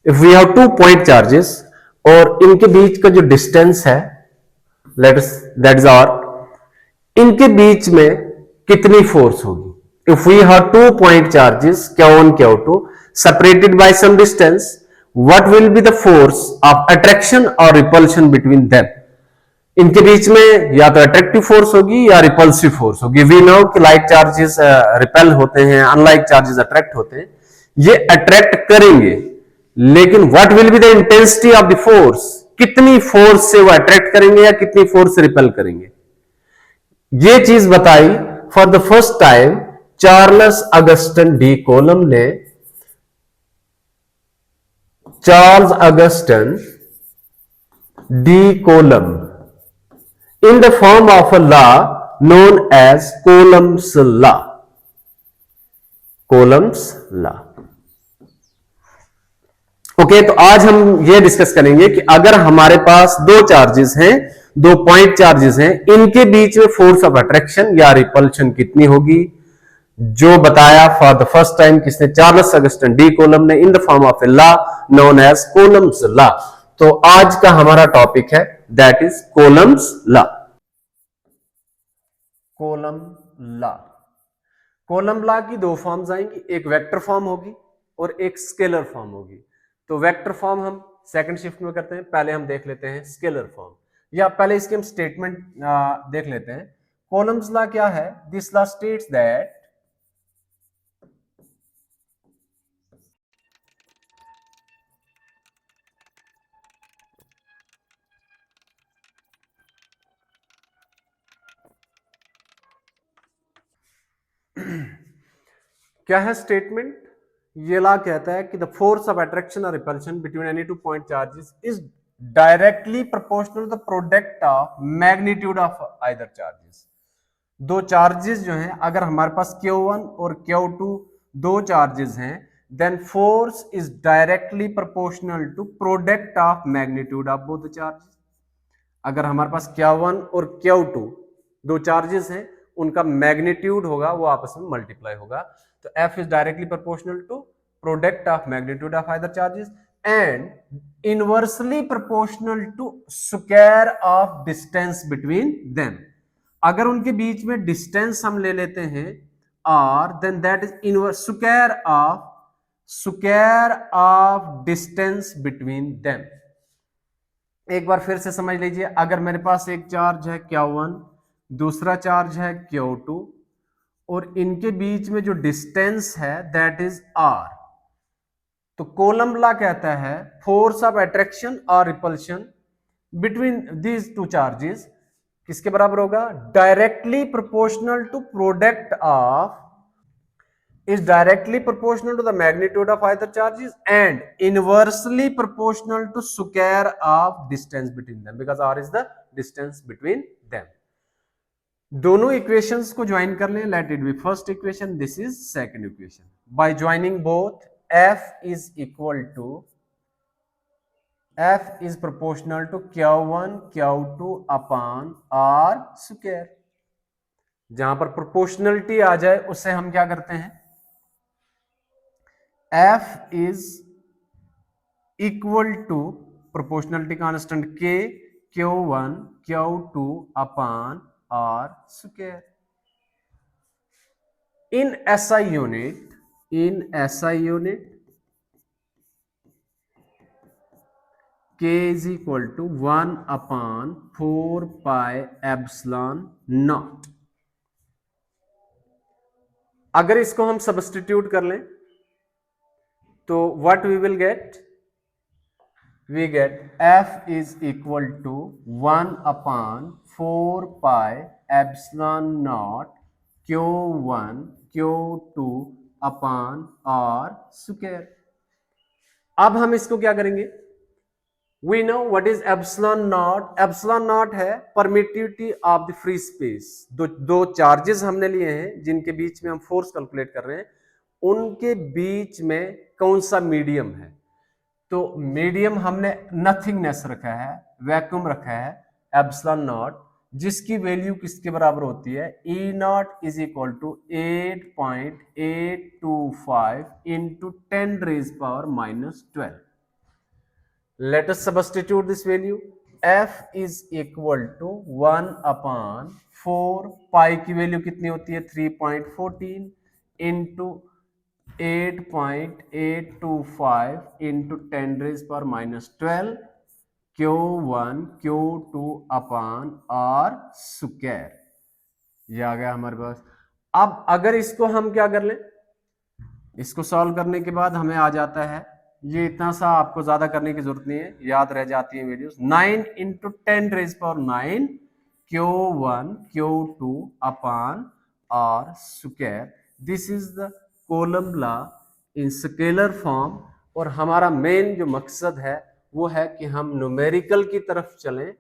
If we have 2 point charges और इनके बीच का जो डिस्टेंस है दैट इज आर, इनके बीच में कितनी फोर्स होगी? If we have 2 point charges Q1 Q2 separated by some distance, what will be the force of attraction or repulsion between them? इनके बीच में या तो अट्रैक्टिव फोर्स होगी या रिपल्सिव फोर्स होगी। वी नो कि लाइक चार्जेस रिपेल होते हैं, अनलाइक चार्जेस अट्रैक्ट होते हैं। ये अट्रैक्ट करेंगे, लेकिन what will be the intensity of the force? कितनी फोर्स से वो अट्रैक्ट करेंगे या कितनी फोर्स से रिपेल करेंगे? ये चीज बताई for the first time Charles Augustin de Coulomb ने। Charles Augustin de Coulomb in the form of a law known as Coulomb's law. Coulomb's law. Okay, तो आज हम ये डिस्कस करेंगे कि अगर हमारे पास दो चार्जेस हैं, 2 पॉइंट चार्जेस हैं, इनके बीच में फोर्स ऑफ अट्रैक्शन या रिपल्शन कितनी होगी, जो बताया फॉर द फर्स्ट टाइम किसने? चार्ल्स अगस्टन डी कोलम ने, in the form of a law known as Coulomb's law. तो आज का हमारा टॉपिक है that is Coulomb's law. Coulomb law. Coulomb law की दो फॉर्म्स आएंगी, एक वेक्टर फॉर्म होगी और एक स्केलर फॉर्म होगी। तो वेक्टर फॉर्म हम सेकंड शिफ्ट में करते हैं, पहले हम देख लेते हैं स्केलर फॉर्म, या पहले इसके हम स्टेटमेंट देख लेते हैं। कोलम्स लॉ क्या है? दिस लॉ स्टेट्स दैट क्या है स्टेटमेंट? ये लॉ कहता है कि द फोर्स ऑफ अट्रैक्शन और repulsion between any 2 point charges is directly proportional to the product of magnitude of either charges. दो चार्जेस जो हैं, अगर हमारे पास Q1 और Q2 दो चार्जेस हैं, then force is directly proportional to product of magnitude of both the charges. अगर हमारे पास Q1 और Q2 दो चार्जेस हैं, उनका मैग्नीट्यूड होगा वो आपस में मल्टीप्लाई होगा। तो F is directly proportional to product of magnitude of either charges and inversely proportional to square of distance between them. अगर उनके बीच में डिस्टेंस हम ले लेते हैं R, then that is inverse square of distance between them. एक बार फिर से समझ लीजिए, अगर मेरे पास एक चार्ज है Q1, दूसरा चार्ज है Q2 और इनके बीच में जो डिस्टेंस है दैट इज R, तो कोलम लॉ कहता है फोर्स ऑफ अट्रैक्शन और repulsion between these two charges किसके बराबर होगा? Directly proportional to product of is directly proportional to the magnitude of either charges and inversely proportional to square of distance between them because R is the distance between them. दोनों equations को join कर लें, let it be first equation, this is second equation. By joining both, F is proportional to Q1 Q2 upon R square। जहां पर proportionality आ जाए उससे हम क्या करते हैं? F is equal to proportionality constant K Q1 Q2 upon R square। In SI unit K is equal to 1 upon 4 pi epsilon naught। अगर इसको हम सब्स्टिट्यूट कर लें तो what we will get? We get F is equal to 1 upon 4 pi epsilon naught Q1 Q2 upon R square। अब हम इसको क्या करेंगे? We know what is epsilon naught। epsilon naught है permittivity of the free space। दो charges हमने लिए हैं जिनके बीच में हम फोर्स कैलकुलेट कर रहे हैं, उनके बीच में कौन सा मीडियम है? तो मीडियम हमने नथिंगनेस रखा है, वैक्यूम रखा है, एप्सिलॉन नॉट, जिसकी वैल्यू किसके बराबर होती है? E naught is equal to 8.825 into 10⁻⁻12। Let us substitute this value. F is equal to 1 upon 4, पाई की वैल्यू कितनी होती है 3.14 into 8.825 into 10⁻⁻12 Q1 Q2 upon R square. ये आ गया हमारे पास। अब अगर इसको हम क्या कर लें, इसको सॉल्व करने के बाद हमें आ जाता है, ये इतना सा आपको ज्यादा करने की जरूरत नहीं है, याद रह जाती है values. 9 into 10⁻⁹ Q1 Q2 upon R square. This is the column law in scalar form. और हमारा मेन जो मकसद है वो है कि हम न्यूमेरिकल की तरफ चलें।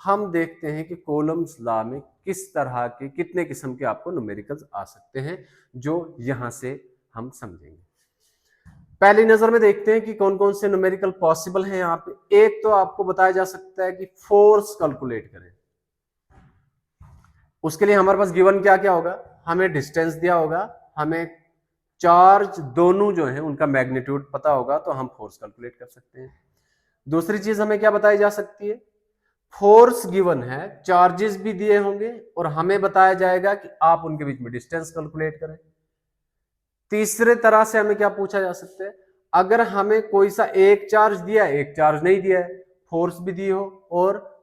हम देखते हैं कि कॉलम्स लॉ में किस तरह के कितने किस्म के आपको न्यूमेरिकल्स आ सकते हैं, जो यहां से हम समझेंगे। पहली नजर में देखते हैं कि कौन कौन से न्यूमेरिकल पॉसिबल हैं यहाँ पे। एक तो आपको बताया जा सकता है कि फोर्स कैलकुलेट करें। उसके लिए हमारे पास गिवन क्या क्या होगा, हमें डिस्टेंस दिया होगा, हमें चार्ज दोनों जो है उनका मैग्नीट्यूड पता होगा, तो हम फोर्स कैलकुलेट कर सकते हैं। दूसरी चीज हमें क्या बताई जा सकती है, फोर्स गिवन है, चार्जेस भी दिए होंगे और हमें बताया जाएगा कि आप उनके बीच में डिस्टेंस कैलकुलेट करें। तीसरे तरह से हमें क्या पूछा जा सकता है, अगर हमें कोई सा एक चार्ज दिया है, एक चार्ज नहीं दिया है, फोर्स भी दी हो और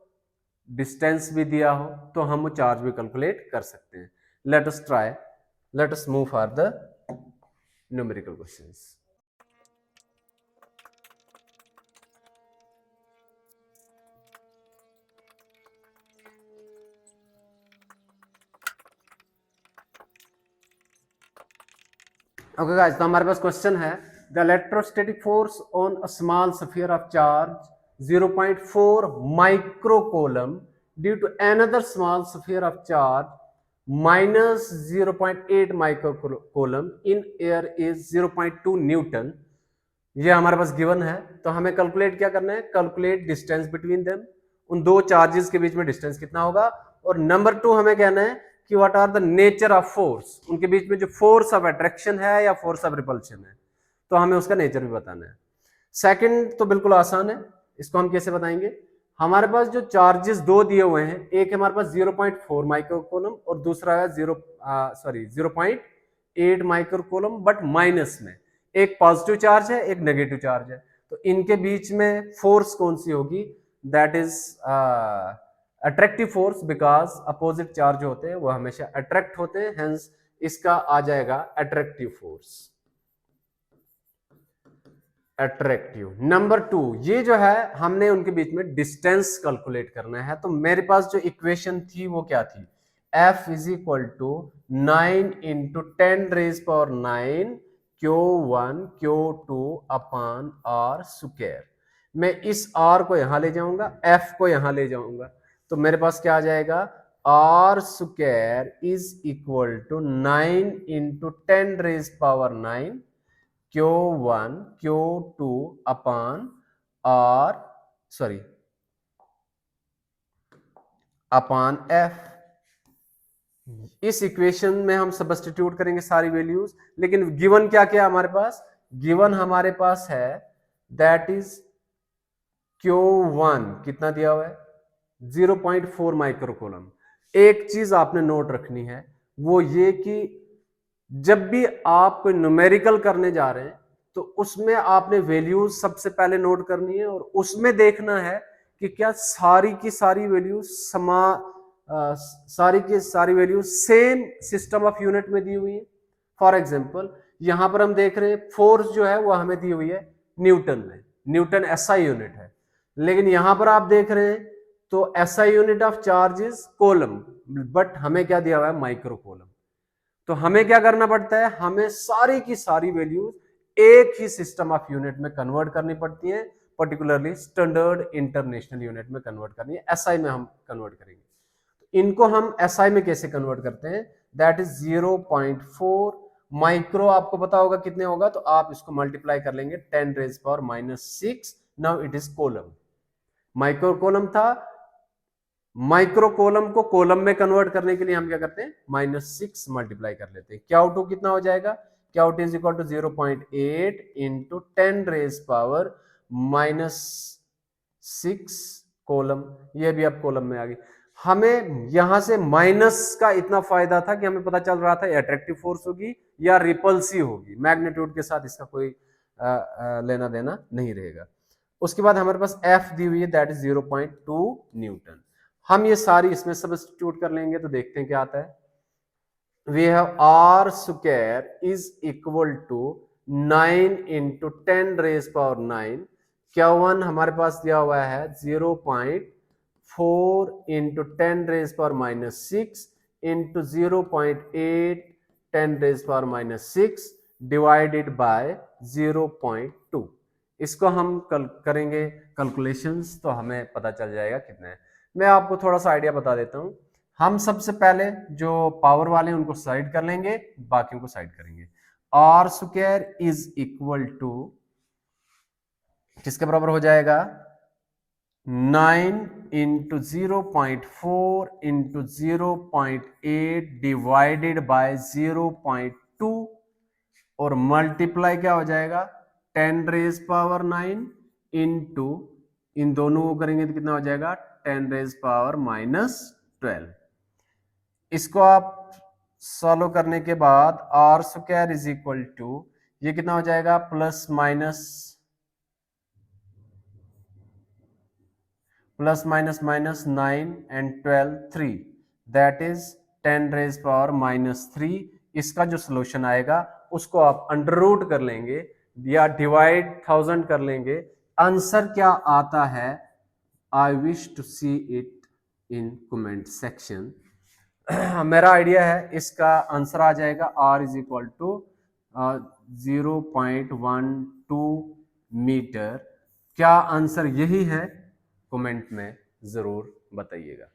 डिस्टेंस भी दिया हो, तो हम वो चार्ज भी कैलकुलेट कर सकते हैं। Let us try, let us move for the numerical questions. Okay guys, तो हमारे पास क्वेश्चन है, the electrostatic force on a small sphere of charge 0.4 microcoulomb due to another small sphere of charge minus 0.8 microcoulomb in air is 0.2 newton. ये हमारे पास given है, तो हमें calculate क्या करना है, कैलकुलेट डिस्टेंस बिटवीन देम। उन दो चार्जेस के बीच में डिस्टेंस कितना होगा। और नंबर 2 हमें कहना है कि what are the nature of force, उनके बीच में जो फोर्स ऑफ अट्रैक्शन है या फोर्स ऑफ रिपल्शन है, तो हमें उसका नेचर भी बताना है। सेकंड तो बिल्कुल आसान है, इसको हम कैसे बताएंगे। हमारे पास जो चार्जेस दो दिए हुए हैं, एक हमारे पास 0.4 माइक्रोकूलम और दूसरा है 0.8 माइक्रोकूलम, बट माइनस में। एक पॉजिटिव चार्ज है, एक नेगेटिव चार्ज है, तो इनके बीच में फोर्स कौन सी होगी, that is attractive force, because opposite charge होते हैं वो हमेशा अट्रैक्ट होते हैं, हेंस इसका आ जाएगा अट्रैक्टिव फोर्स, अट्रैक्टिव। नंबर 2, ये जो है हमने उनके बीच में डिस्टेंस कैलकुलेट करना है, तो मेरे पास जो इक्वेशन थी वो क्या थी, F is equal to 9 into 10⁻⁹ Q1 Q2 upon R square. मैं इस R को यहां ले जाऊंगा, F को यहां ले जाऊंगा, तो मेरे पास क्या आ जाएगा, R square is equal to 9 into 10⁻⁹ Q1 Q2 upon R upon F। इस इक्वेशन में हम सब्स्टिट्यूट करेंगे सारी वैल्यूज, लेकिन गिवन क्या क्या हमारे पास, गिवन हमारे पास है दैट इज Q1 कितना दिया हुआ है 0.4 माइक्रोकूलम। एक चीज आपने नोट रखनी है, वो ये कि जब भी आप कोई न्यूमेरिकल करने जा रहे हैं, तो उसमें आपने वैल्यूज सबसे पहले नोट करनी है और उसमें देखना है कि क्या सारी की सारी वैल्यूज सारी की सारी values same system of unit में दी हुई है। फॉर एग्जांपल यहां पर हम देख रहे हैं फोर्स जो है वो हमें दी हुई है न्यूटन में, न्यूटन एसआई यूनिट है, लेकिन यहां पर आप देख रहे हैं तो SI unit of charge is coulomb, but हमें क्या दिया हुआ है, माइक्रो कोलम। तो हमें क्या करना पड़ता है, हमें सारी की सारी वैल्यूज एक ही सिस्टम ऑफ यूनिट में कन्वर्ट करनी पड़ती है, पर्टिकुलरली स्टैंडर्ड इंटरनेशनल यूनिट में कन्वर्ट करनी है, एसआई में हम कन्वर्ट करेंगे। तो इनको हम एसआई में कैसे कन्वर्ट करते हैं, दैट इज 0.4 माइक्रो, आपको पता होगा कितने होगा, तो आप इसको मल्टीप्लाई कर लेंगे 10⁻⁻6। Now it is coulomb, micro coulomb था, माइक्रो कोलम को कोलम में कन्वर्ट करने के लिए हम क्या करते हैं, -6 मल्टीप्लाई कर लेते हैं। क्या टू कितना हो जाएगा, क्या is equal to 0.8 into 10⁻⁻6 6 coulomb, ये भी अब कॉलम में आ गई। हमें यहां से माइनस का इतना फायदा था कि हमें पता चल रहा था अट्रैक्टिव फोर्स होगी या रिपल्सिव होगी, मैग्नीट्यूड के साथ इसका कोई लेना देना नहीं रहेगा। उसके बाद हमारे पास F दी हुई है, दैट इज 0.2 न्यूटन। हम ये सारी इसमें सब्स्टिट्यूट कर लेंगे तो देखते हैं क्या आता है। We have R square is equal to 9 into 10 raise power 9। Q1 हमारे पास दिया हुआ है 0.4 into 10 raise power minus 6 into 0.8 10 raise power minus 6 divided by 0.2। इसको हम करेंगे कैलकुलेशंस तो हमें पता चल जाएगा कितना है। मैं आपको थोड़ा सा आइडिया बता देता हूं। हम सबसे पहले जो पावर वाले उनको साइड कर लेंगे, बाकियों को साइड करेंगे। R square is equal to किसके बराबर हो जाएगा, 9 इंटू 0.4 इंटू 0.8 डिवाइडेड बाय 0.2 और मल्टीप्लाई क्या हो जाएगा 10 रेज पावर 9 इंटू इन दोनों को करेंगे तो कितना हो जाएगा 10 रेज पावर माइनस 12। इसको आप सॉल्व करने के बाद R square is equal to ये कितना हो जाएगा plus minus 9 and 12 3, that is 10 raise power minus 3। इसका जो सोल्यूशन आएगा उसको आप अंडर रूट कर लेंगे या डिवाइड 1000 कर लेंगे। आंसर क्या आता है, I wish to see it in comment section. मेरा आइडिया है इसका आंसर आ जाएगा R is equal to 0.12 metre. क्या आंसर यही है, कमेंट में जरूर बताइएगा।